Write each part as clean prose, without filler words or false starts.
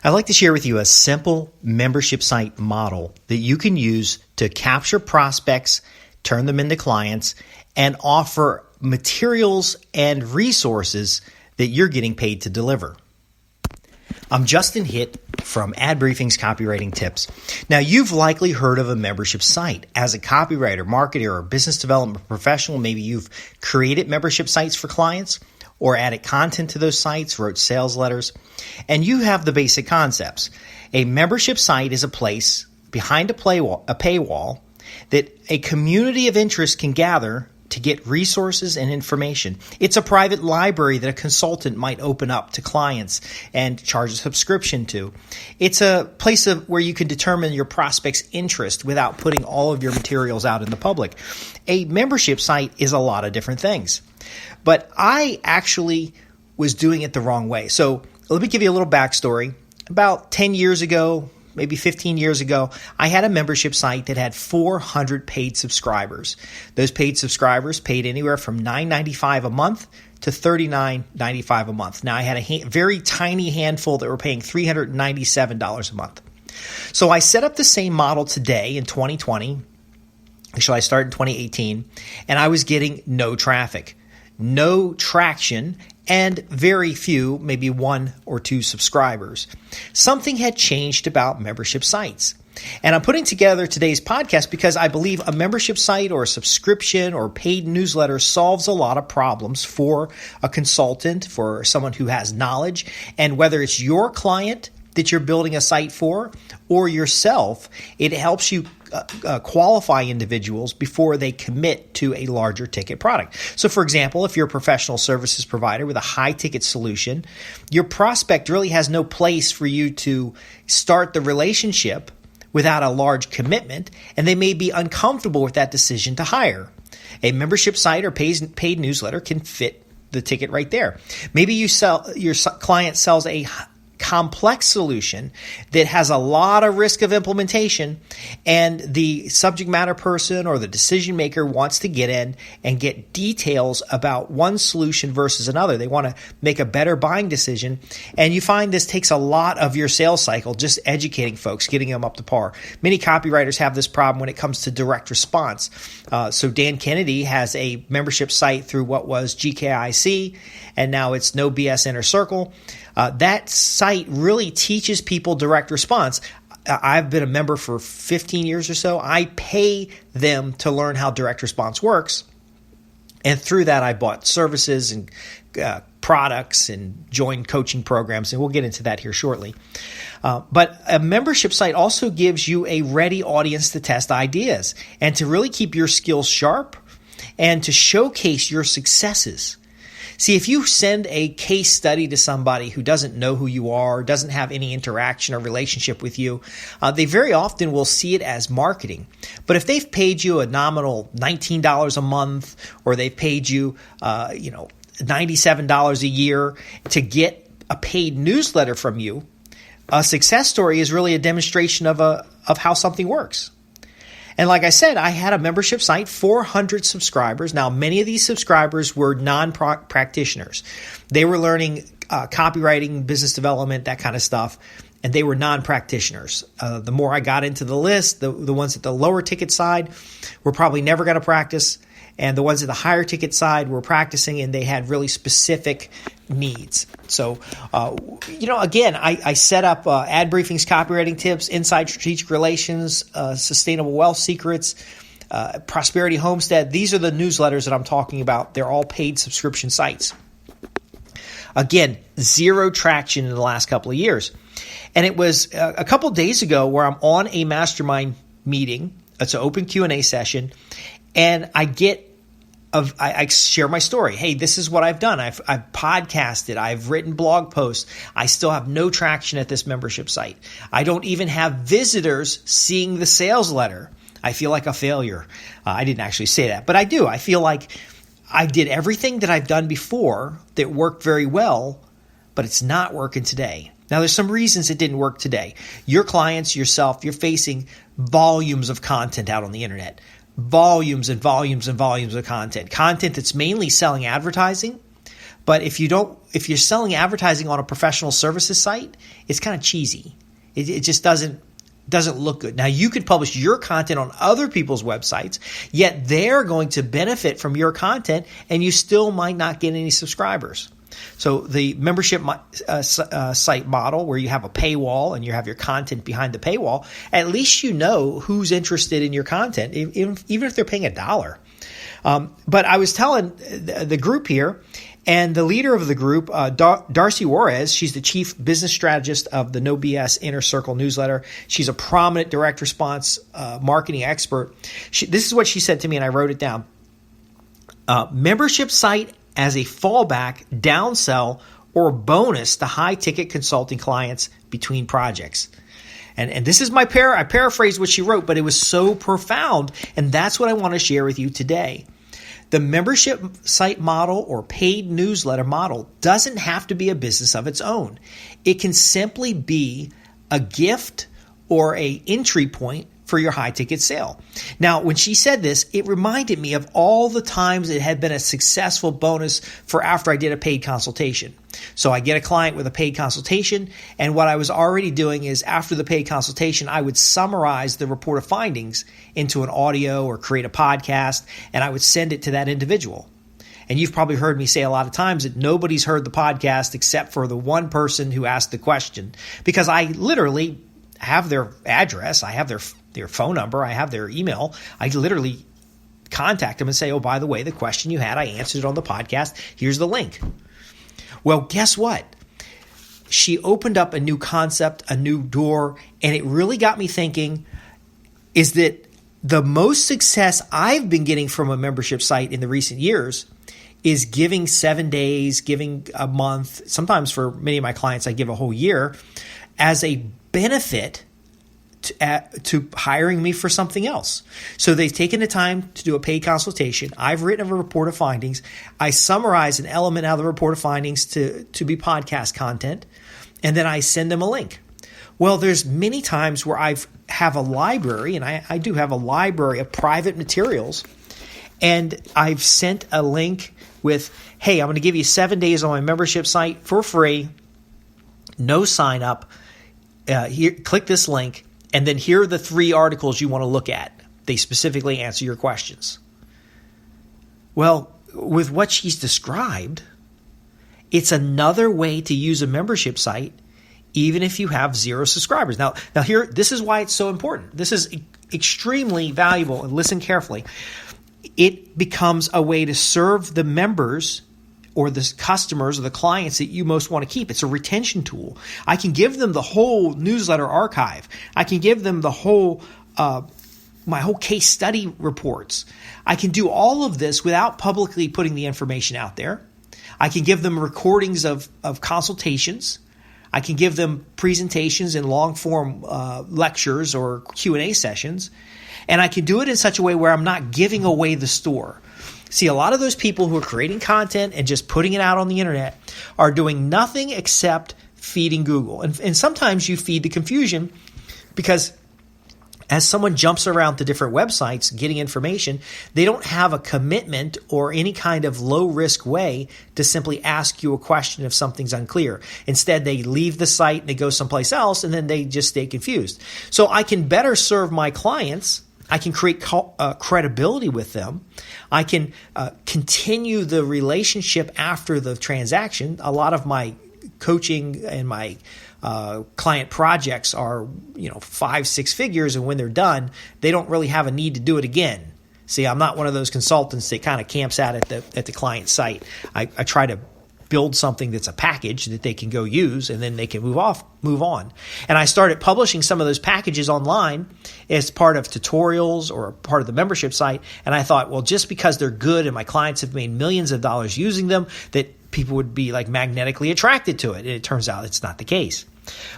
I'd like to share with you a simple membership site model that you can use to capture prospects, turn them into clients, and offer materials and resources that you're getting paid to deliver. I'm Justin Hitt from Ad Briefing's Copywriting Tips. Now, you've likely heard of a membership site. As a copywriter, marketer, or business development professional, maybe you've created membership sites for clients or added content to those sites, wrote sales letters, and you have the basic concepts. A membership site is a place behind a paywall that a community of interest can gather to get resources and information. It's a private library that a consultant might open up to clients and charge a subscription to. It's a place where you can determine your prospect's interest without putting all of your materials out in the public. A membership site is a lot of different things. But I actually was doing it the wrong way. So let me give you a little backstory. About 10 years ago, maybe 15 years ago, I had a membership site that had 400 paid subscribers. Those paid subscribers paid anywhere from $9.95 a month to $39.95 a month. Now, I had a very tiny handful that were paying $397 a month. So I set up the same model today in 2020. Actually, I started in 2018, and I was getting no traffic, no traction, and very few, maybe one or two subscribers. Something had changed about membership sites. And I'm putting together today's podcast because I believe a membership site or a subscription or paid newsletter solves a lot of problems for a consultant, for someone who has knowledge. And whether it's your client that you're building a site for or yourself, it helps you qualify individuals before they commit to a larger ticket product. So for example, if you're a professional services provider with a high ticket solution, your prospect really has no place for you to start the relationship without a large commitment, and they may be uncomfortable with that decision to hire. A membership site or paid newsletter can fit the ticket right there. Maybe your client sells a complex solution that has a lot of risk of implementation, and the subject matter person or the decision maker wants to get in and get details about one solution versus another. They want to make a better buying decision, and you find this takes a lot of your sales cycle, just educating folks, getting them up to par. Many copywriters have this problem when it comes to direct response. So Dan Kennedy has a membership site through what was GKIC, and now it's No BS Inner Circle. That site really teaches people direct response. I've been a member for 15 years or so. I pay them to learn how direct response works. And through that, I bought services and products and joined coaching programs. And we'll get into that here shortly. But a membership site also gives you a ready audience to test ideas and to really keep your skills sharp and to showcase your successes. See, if you send a case study to somebody who doesn't know who you are, doesn't have any interaction or relationship with you, they very often will see it as marketing. But if they've paid you a nominal $19 a month, or they've paid you, $97 a year to get a paid newsletter from you, a success story is really a demonstration of how something works. And like I said, I had a membership site, 400 subscribers. Now, many of these subscribers were non-practitioners. They were learning copywriting, business development, that kind of stuff, and they were non-practitioners. The more I got into the list, the ones at the lower ticket side were probably never going to practice, and the ones at the higher ticket side were practicing, and they had really specific needs. So, again, I set up Ad Briefing's Copywriting Tips, Inside Strategic Relations, Sustainable Wealth Secrets, Prosperity Homestead. These are the newsletters that I'm talking about. They're all paid subscription sites. Again, zero traction in the last couple of years. And it was a couple days ago where I'm on a mastermind meeting. It's an open Q&A session. And I share my story. Hey, this is what I've done. I've podcasted. I've written blog posts. I still have no traction at this membership site. I don't even have visitors seeing the sales letter. I feel like a failure. I didn't actually say that, but I do. I feel like I did everything that I've done before that worked very well, but it's not working today. Now, there's some reasons it didn't work today. Your clients, yourself, you're facing volumes of content out on the internet. Volumes and volumes and volumes of content. Content that's mainly selling advertising, But if you're selling advertising on a professional services site, it's kind of cheesy. It just doesn't look good. Now, you could publish your content on other people's websites, yet they're going to benefit from your content, and you still might not get any subscribers. So the membership site model, where you have a paywall and you have your content behind the paywall, at least you know who's interested in your content, even if they're paying $1. But I was telling the group here, and the leader of the group, Darcy Juarez, she's the chief business strategist of the No BS Inner Circle newsletter. She's a prominent direct response marketing expert. This is what she said to me, and I wrote it down. Membership site as a fallback, downsell, or bonus to high-ticket consulting clients between projects. And this is I paraphrased what she wrote, but it was so profound, and that's what I want to share with you today. The membership site model or paid newsletter model doesn't have to be a business of its own. It can simply be a gift or an entry point for your high-ticket sale. Now, when she said this, it reminded me of all the times it had been a successful bonus for after I did a paid consultation. So I get a client with a paid consultation, and what I was already doing is after the paid consultation, I would summarize the report of findings into an audio or create a podcast, and I would send it to that individual. And you've probably heard me say a lot of times that nobody's heard the podcast except for the one person who asked the question, because I literally have their address, I have their phone number, I have their email. I literally contact them and say, oh, by the way, the question you had, I answered it on the podcast. Here's the link. Well, guess what? She opened up a new concept, a new door, and it really got me thinking, is that the most success I've been getting from a membership site in the recent years is giving 7 days, giving a month. Sometimes for many of my clients, I give a whole year as a benefit to hiring me for something else. So they've taken the time to do a paid consultation. I've written a report of findings. I summarize an element out of the report of findings to be podcast content, and then I send them a link. Well, there's many times where I have a library, and I do have a library of private materials, and I've sent a link with, hey, I'm going to give you 7 days on my membership site for free, no sign up. Here, click this link. And then here are the 3 articles you want to look at. They specifically answer your questions. Well, with what she's described, it's another way to use a membership site, even if you have 0 subscribers. Now here, this is why it's so important. This is extremely valuable, and listen carefully. It becomes a way to serve the members or the customers or the clients that you most want to keep. It's a retention tool. I can give them the whole newsletter archive. I can give them the whole my whole case study reports. I can do all of this without publicly putting the information out there. I can give them recordings of consultations. I can give them presentations in long-form lectures or Q&A sessions. And I can do it in such a way where I'm not giving away the store. See, a lot of those people who are creating content and just putting it out on the internet are doing nothing except feeding Google. And sometimes you feed the confusion because as someone jumps around to different websites getting information, they don't have a commitment or any kind of low-risk way to simply ask you a question if something's unclear. Instead, they leave the site and they go someplace else, and then they just stay confused. So I can better serve my clients. I can create credibility with them. I can continue the relationship after the transaction. A lot of my coaching and my client projects are, 5-6 figures, and when they're done, they don't really have a need to do it again. See, I'm not one of those consultants that kind of camps out at the client site. I try to build something that's a package that they can go use, and then they can move on. And I started publishing some of those packages online as part of tutorials or part of the membership site. And I thought, well, just because they're good and my clients have made millions of dollars using them, that people would be like magnetically attracted to it. And it turns out it's not the case.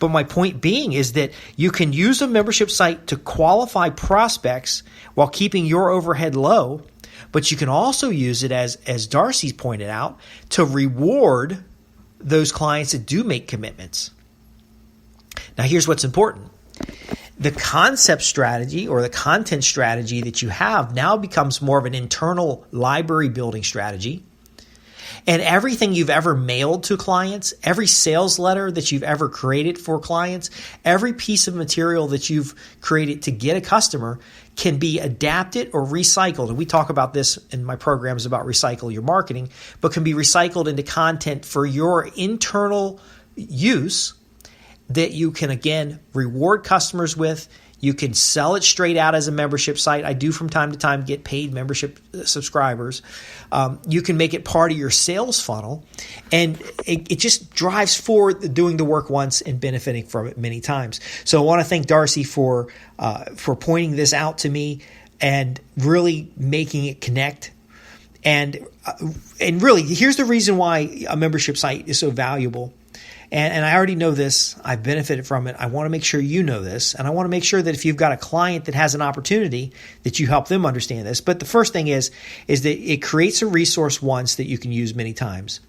But my point being is that you can use a membership site to qualify prospects while keeping your overhead low. But you can also use it, as Darcy's pointed out, to reward those clients that do make commitments. Now, here's what's important. The concept strategy or the content strategy that you have now becomes more of an internal library building strategy. And everything you've ever mailed to clients, every sales letter that you've ever created for clients, every piece of material that you've created to get a customer can be adapted or recycled. And we talk about this in my programs about recycle your marketing, but can be recycled into content for your internal use that you can, again, reward customers with. You can sell it straight out as a membership site. I do from time to time get paid membership subscribers. You can make it part of your sales funnel, and it just drives forward doing the work once and benefiting from it many times. So I want to thank Darcy for pointing this out to me and really making it connect. And really, here's the reason why a membership site is so valuable. And I already know this. I've benefited from it. I want to make sure you know this. And I want to make sure that if you've got a client that has an opportunity, that you help them understand this. But the first thing is that it creates a resource once that you can use many times.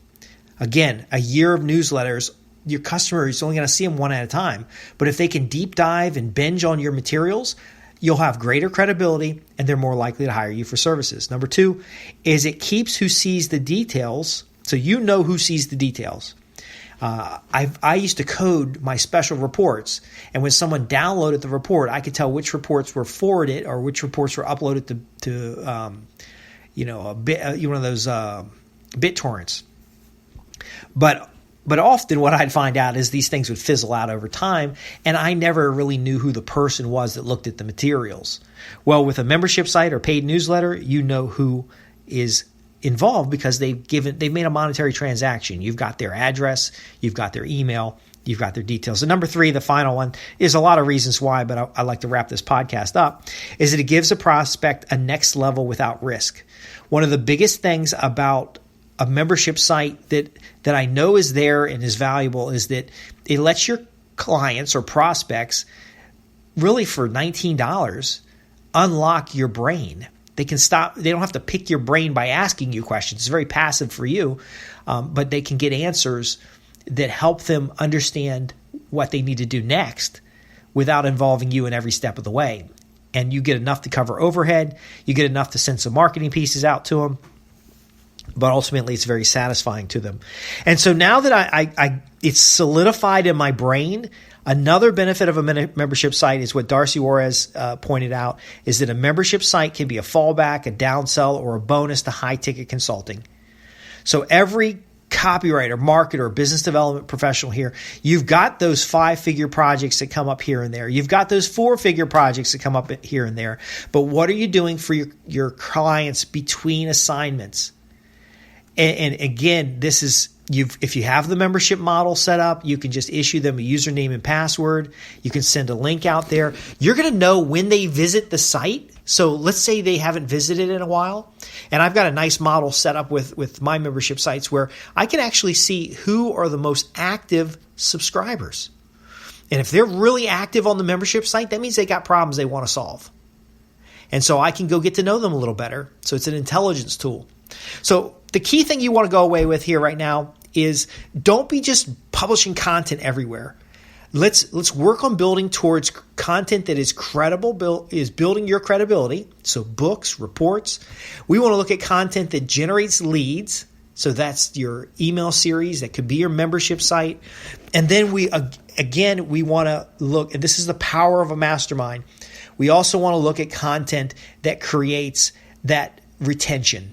Again, a year of newsletters, your customer is only going to see them one at a time. But if they can deep dive and binge on your materials, you'll have greater credibility and they're more likely to hire you for services. Number two is it keeps who sees the details. So you know who sees the details. I used to code my special reports, and when someone downloaded the report, I could tell which reports were forwarded or which reports were uploaded to one of those BitTorrents. But often what I'd find out is these things would fizzle out over time, and I never really knew who the person was that looked at the materials. Well, with a membership site or paid newsletter, you know who is involved because they've made a monetary transaction. You've got their address, you've got their email, you've got their details. And number three, the final one, is a lot of reasons why, but I like to wrap this podcast up, is that it gives a prospect a next level without risk. One of the biggest things about a membership site that I know is there and is valuable is that it lets your clients or prospects really for $19 unlock your brain. They can stop. They don't have to pick your brain by asking you questions. It's very passive for you, but they can get answers that help them understand what they need to do next without involving you in every step of the way. And you get enough to cover overhead. You get enough to send some marketing pieces out to them. But ultimately, it's very satisfying to them. And so now that it's solidified in my brain, another benefit of a membership site is what Darcy Juarez pointed out, is that a membership site can be a fallback, a downsell, or a bonus to high-ticket consulting. So every copywriter, marketer, business development professional here, you've got those 5-figure projects that come up here and there. You've got those 4-figure projects that come up here and there. But what are you doing for your clients between assignments? And again, this is if you have the membership model set up, you can just issue them a username and password. You can send a link out there. You're going to know when they visit the site. So let's say they haven't visited in a while. And I've got a nice model set up with my membership sites where I can actually see who are the most active subscribers. And if they're really active on the membership site, that means they got problems they want to solve. And so I can go get to know them a little better. So it's an intelligence tool. So the key thing you want to go away with here right now is don't be just publishing content everywhere. Let's work on building towards content that is credible, is building your credibility. So books, reports. We want to look at content that generates leads. So that's your email series. That could be your membership site. And then we want to look, and this is the power of a mastermind. We also want to look at content that creates that retention.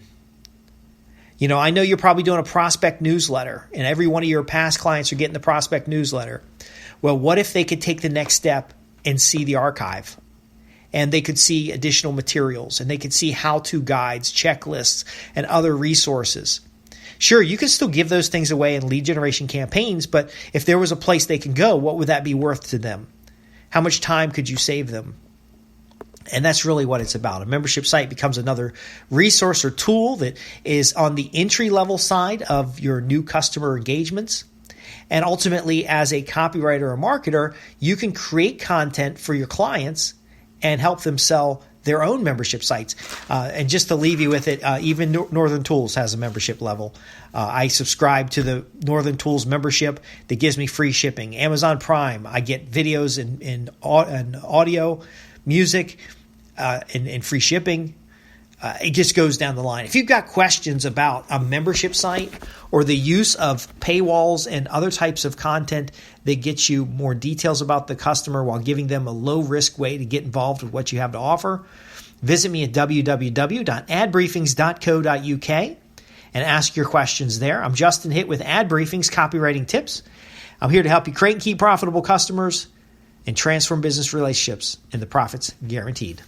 You know, I know you're probably doing a prospect newsletter, and every one of your past clients are getting the prospect newsletter. Well, what if they could take the next step and see the archive? And they could see additional materials, and they could see how-to guides, checklists, and other resources. Sure, you can still give those things away in lead generation campaigns, but if there was a place they can go, what would that be worth to them? How much time could you save them? And that's really what it's about. A membership site becomes another resource or tool that is on the entry-level side of your new customer engagements. And ultimately, as a copywriter or marketer, you can create content for your clients and help them sell their own membership sites. And just to leave you with it, even Northern Tools has a membership level. I subscribe to the Northern Tools membership that gives me free shipping. Amazon Prime, I get videos and audio, music, and free shipping. It just goes down the line. If you've got questions about a membership site or the use of paywalls and other types of content that gets you more details about the customer while giving them a low-risk way to get involved with what you have to offer, visit me at www.adbriefings.co.uk and ask your questions there. I'm Justin Hitt with Ad Briefings Copywriting Tips. I'm here to help you create and keep profitable customers and transform business relationships, and the profits guaranteed.